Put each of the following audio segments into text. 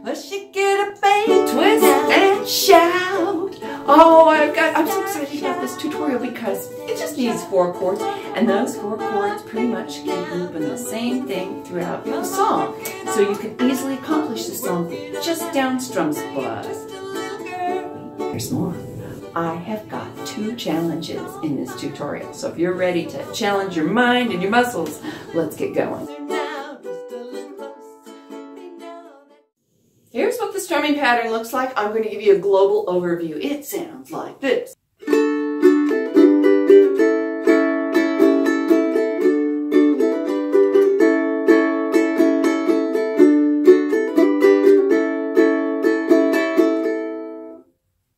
Let's shake it up, baby, twist and shout. Oh, I'm so excited about this tutorial because it just needs 4 chords, and those 4 chords pretty much keep looping the same thing throughout the song. So you can easily accomplish the song with just down strums. But there's more. I have got 2 challenges in this tutorial. So if you're ready to challenge your mind and your muscles, let's get going. Here's what the strumming pattern looks like. I'm going to give you a global overview. It sounds like this.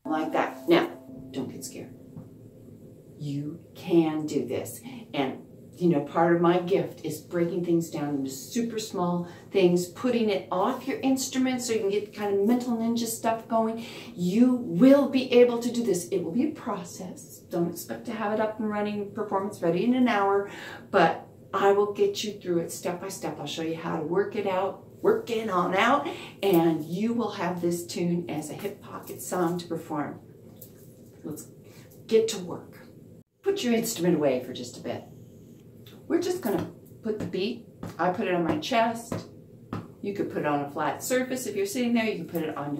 Like that. Now, don't get scared. You can do this. And you know, part of my gift is breaking things down into super small things, putting it off your instrument so you can get kind of mental ninja stuff going. You will be able to do this. It will be a process. Don't expect to have it up and running, performance ready in an hour, but I will get you through it step by step. I'll show you how to work it out, work it on out, and you will have this tune as a hip pocket song to perform. Let's get to work. Put your instrument away for just a bit. We're just going to put the beat. I put it on my chest. You could put it on a flat surface if you're sitting there. You can put it on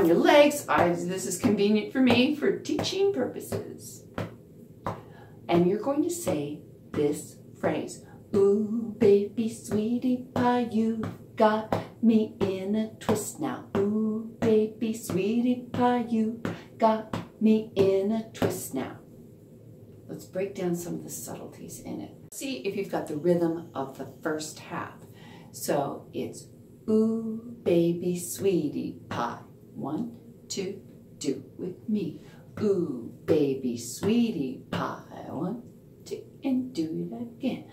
your legs. This is convenient for me for teaching purposes. And you're going to say this phrase. Ooh, baby, sweetie pie, you got me in a twist now. Ooh, baby, sweetie pie, you got me in a twist now. Let's break down some of the subtleties in it. See if you've got the rhythm of the first half. So it's ooh, baby, sweetie pie. 1, 2, do with me. Ooh, baby, sweetie pie. 1, 2, and do it again.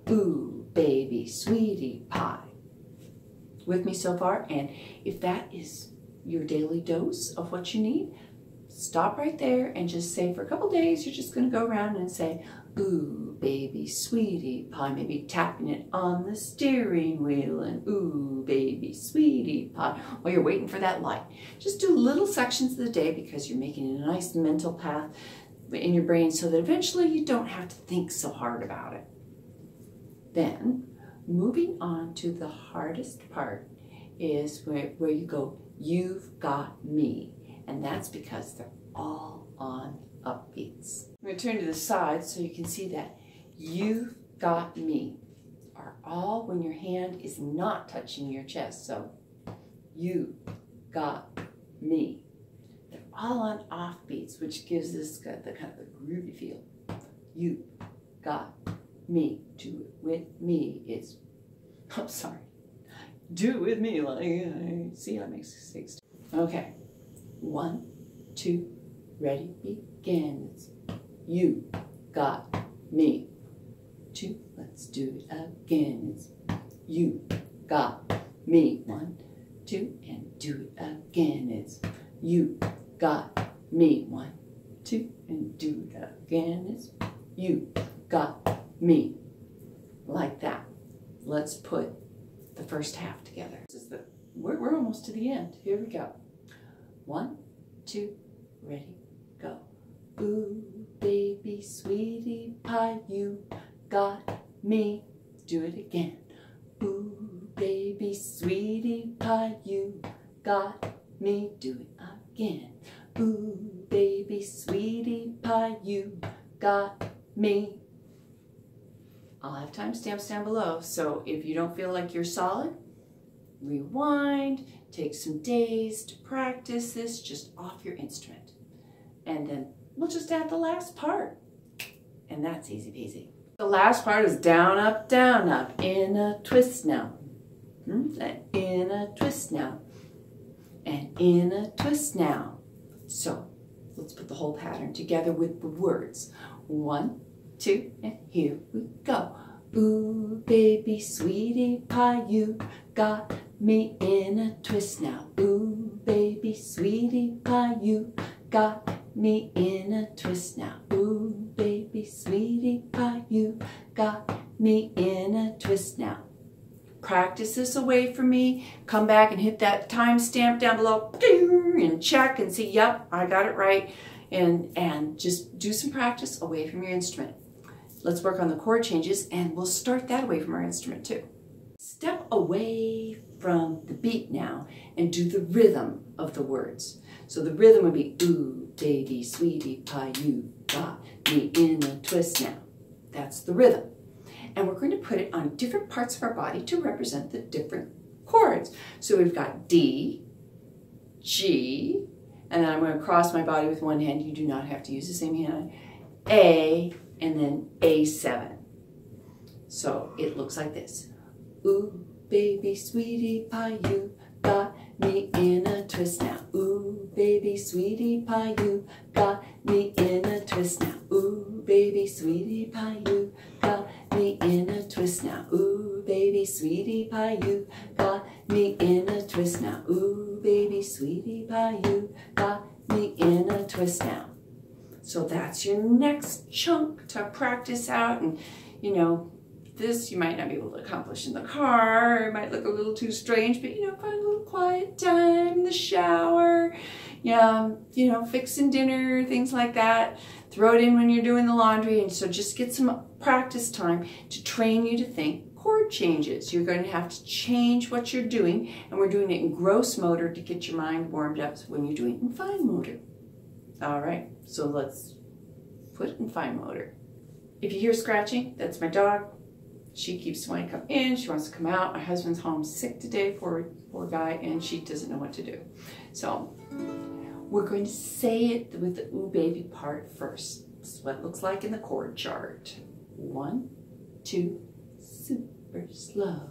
Ooh, baby, sweetie pie. With me so far? And if that is your daily dose of what you need, stop right there and just say for a couple days, you're just going to go around and say, ooh, baby, sweetie pie. Maybe tapping it on the steering wheel and ooh, baby, sweetie pie while you're waiting for that light. Just do little sections of the day because you're making a nice mental path in your brain so that eventually you don't have to think so hard about it. Then, moving on to the hardest part is where you go, you've got me. And that's because they're all on upbeats. I'm going to turn to the side so you can see that you've got me are all when your hand is not touching your chest. So you got me. They're all on offbeats, which gives this the kind of a groovy feel. You got me. Do it with me. It's, I'm sorry. Do it with me. Like, see, I make mistakes. Okay. 1, 2, ready, begin. It's you got me. 2, let's do it again. It's you got me. 1, 2, and do it again. It's you got me. 1, 2, and do it again. It's you got me. Like that. Let's put the first half together. This is we're almost to the end. Here we go. 1, 2, ready, go. Ooh, baby, sweetie pie, you got me. Do it again. Ooh, baby, sweetie pie, you got me. Do it again. Ooh, baby, sweetie pie, you got me. I'll have timestamps down below, so if you don't feel like you're solid, rewind, take some days to practice this just off your instrument. And then we'll just add the last part. And that's easy peasy. The last part is down, up, in a twist now. And in a twist now. And in a twist now. So let's put the whole pattern together with the words. 1, 2, and here we go. Ooh, baby, sweetie pie, you got me in a twist now. Ooh, baby, sweetie pie, you got me in a twist now. Ooh, baby, sweetie pie, you got me in a twist now. practice this away from me, come back and hit that time stamp down below and check and see, yep, I got it right. And just do some practice away from your instrument. Let's work on the chord changes, and we'll start that away from our instrument too. Step away from the beat now and do the rhythm of the words. So the rhythm would be, ooh, baby, sweetie pie, you got me in a twist now. That's the rhythm. And we're going to put it on different parts of our body to represent the different chords. So we've got D, G, and then I'm going to cross my body with one hand. You do not have to use the same hand. A, and then A7. So it looks like this. Ooh, baby, sweetie pie, you got me in a twist now. Ooh, baby, sweetie pie, you got me in a twist now. Ooh, baby, sweetie pie, you got me in a twist now. Ooh, baby, sweetie pie, you got me in a twist now. Ooh, baby, sweetie pie, you got me in a twist now. So that's your next chunk to practice out. And, you know, this you might not be able to accomplish in the car. It might look a little too strange, but, you know, find a little quiet time in the shower. Yeah, you know, fixing dinner, things like that. Throw it in when you're doing the laundry. And so just get some practice time to train you to think chord changes. You're going to have to change what you're doing, and we're doing it in gross motor to get your mind warmed up when you're doing it in fine motor. All right, so let's put it in fine motor. If you hear scratching, that's my dog. She keeps wanting to come in, she wants to come out. My husband's home sick today, poor guy, and she doesn't know what to do. So we're going to say it with the ooh baby part first. This is what it looks like in the chord chart. 1, 2, super slow.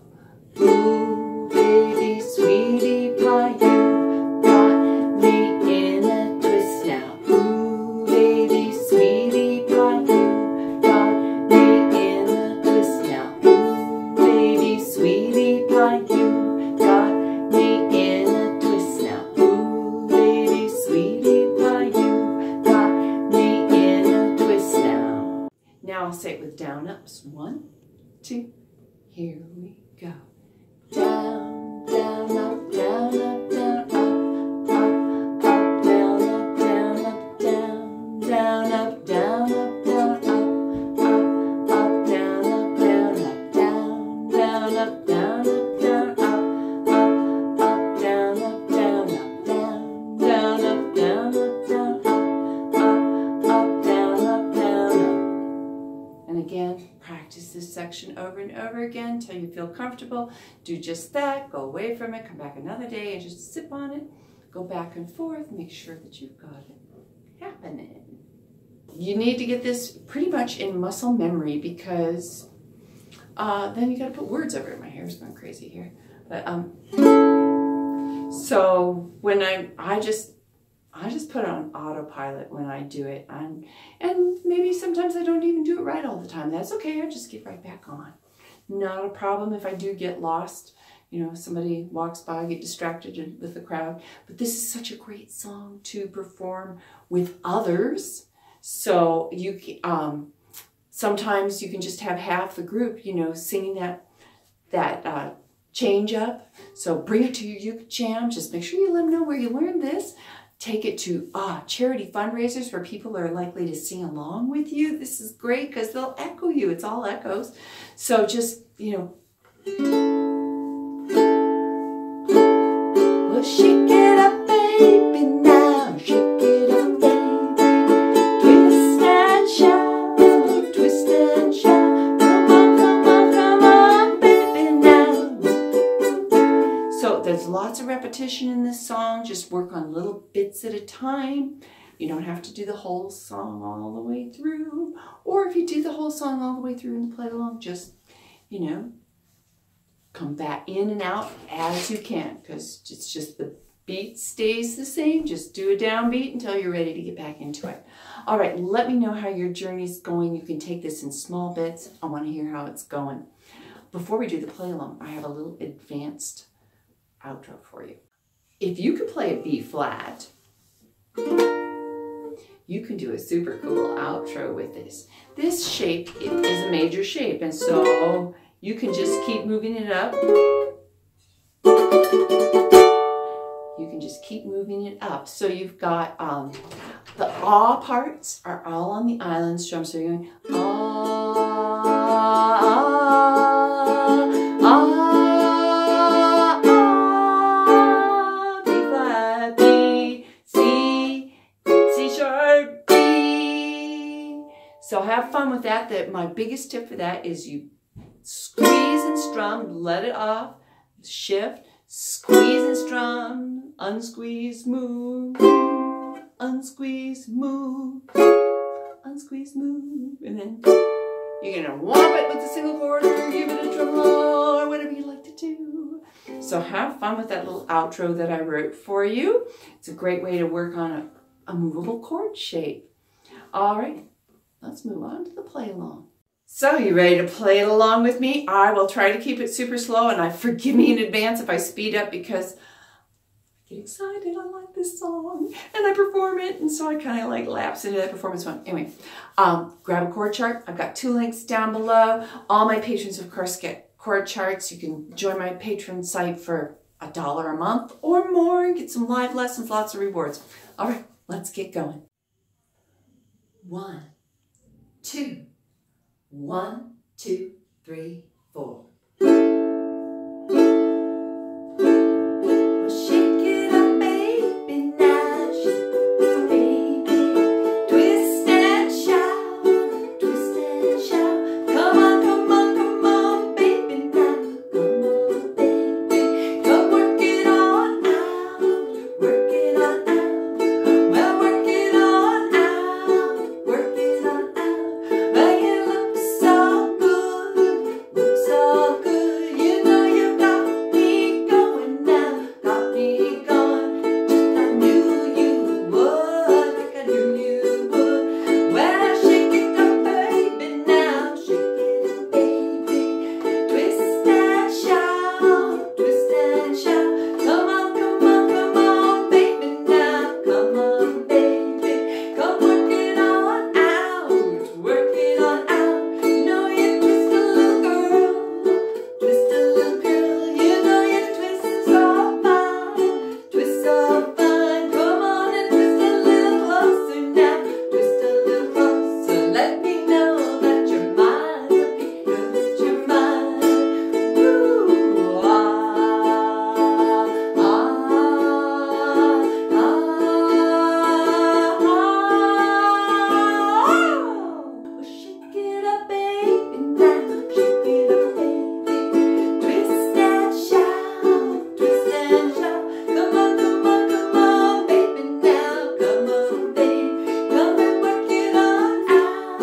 Ooh baby, sweetie pie, you got me in a twist now. Ooh baby, sweetie pie, you got me in a twist now. Ooh baby, sweetie pie, you got me in a twist now. Ooh baby, sweetie pie, you got me in a twist now. Now I'll say it with down ups. 1, 2, here we go. Down, down, up, down, up, down, up, up, up, down, up, down, up, down, down, up, down, up, down, up, up, down, up, down, up, down, down, up, down, up, down, up, down, up, down, up, down, down, up, down, up, down, up, down, up, down, up. And again, practice this section over and over again until you feel comfortable. Do just that, go away from it, come back another day and just sip on it. Go back and forth, make sure that you've got it happening. You need to get this pretty much in muscle memory, because then you gotta put words over it. My hair's going crazy here. But so when I just put it on autopilot when I do it, and maybe sometimes I don't even do it right all the time. That's okay, I just get right back on. Not a problem if I do get lost. You know, somebody walks by, I get distracted with the crowd. But this is such a great song to perform with others. So you sometimes you can just have half the group, you know, singing that change up. So bring it to your uke jam. Just make sure you let them know where you learned this. Take it to charity fundraisers where people are likely to sing along with you. This is great because they'll echo you. It's all echoes. So just, you know. Well, shake it up, baby, now. Shake it up, baby. Twist and shout. Twist and shout. Come on, baby, now. So there's lots of repetition in this song. Just work on little bits at a time. You don't have to do the whole song all the way through. Or if you do the whole song all the way through and play along, just, you know, come back in and out as you can, because it's just the beat stays the same. Just do a downbeat until you're ready to get back into it. All right, let me know how your journey's going. You can take this in small bits. I want to hear how it's going. Before we do the play along, I have a little advanced outro for you. If you could play a B flat, you can do a super cool outro with this. This shape is a major shape, and so you can just keep moving it up. You can just keep moving it up. So you've got the ah parts are all on the island strum. So you're going ah, ah, ah, B flat, B, C, C sharp, B. So have fun with that. My biggest tip for that is you squeeze and strum, let it off, shift, squeeze and strum, unsqueeze, move, unsqueeze, move, unsqueeze, move, and then you're gonna whomp it with a single chord or give it a tremolo or whatever you like to do. So have fun with that little outro that I wrote for you. It's a great way to work on a movable chord shape. All right, let's move on to the play along. So you ready to play it along with me? I will try to keep it super slow, and forgive me in advance if I speed up because I get excited. I like this song and I perform it, and so I kind of like lapse into that performance one. Anyway, grab a chord chart. I've got 2 links down below. All my patrons, of course, get chord charts. You can join my Patreon site for $1 a month or more and get some live lessons, lots of rewards. All right, let's get going. 1, 2. 1, 2, 3, 4. Well, shake it up, baby, now. Shake it up, baby. Twist and shout, twist and shout. Come on, come on, come on, baby, now. Come on, baby. Come work it on out, work it on out. Well, work it on out, work it on out. Well, you look so good, so good. You know you got me going now, got me going. Just I knew you would, like I knew you would. Well, shake it up, baby, now. Shake it up, baby. Twist and shout, twist and shout. Come on, come on, come on, baby, now. Come on, baby. Come work it on out, work it on out. You know you twist a little girl, twist a little girl. You know you twist so fine, twist so fine. Come on and twist a little closer now, twist a little closer. Let me know that you're mine, let me know that you're mine. Ooh, ah, ah, ah, ah. Well, shake it up, baby, now. Shake it up, baby. Twist and shout, twist and shout. Come on, come on, come on, baby, now. Come on, baby. Come and work it on out,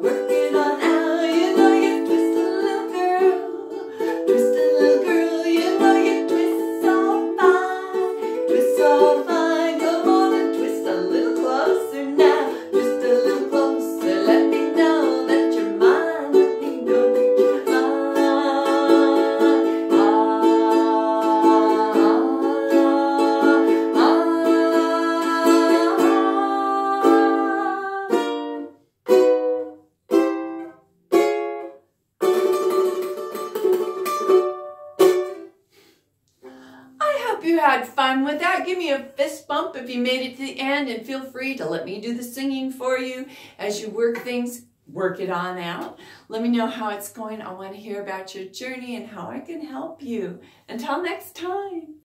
work it on out. You know you twist a little girl, twist a little girl. You know you twist so fine, twist so fine. Come on and twist a little closer now, twist a little closer. Let me know that you're mine, let me know that you're mine. Ah, ah, I hope you had fun with that. Give me a fist bump if you made it to the end, and feel free to let me do the singing for you as you work things. Work it on out. Let me know how it's going. I want to hear about your journey and how I can help you. Until next time.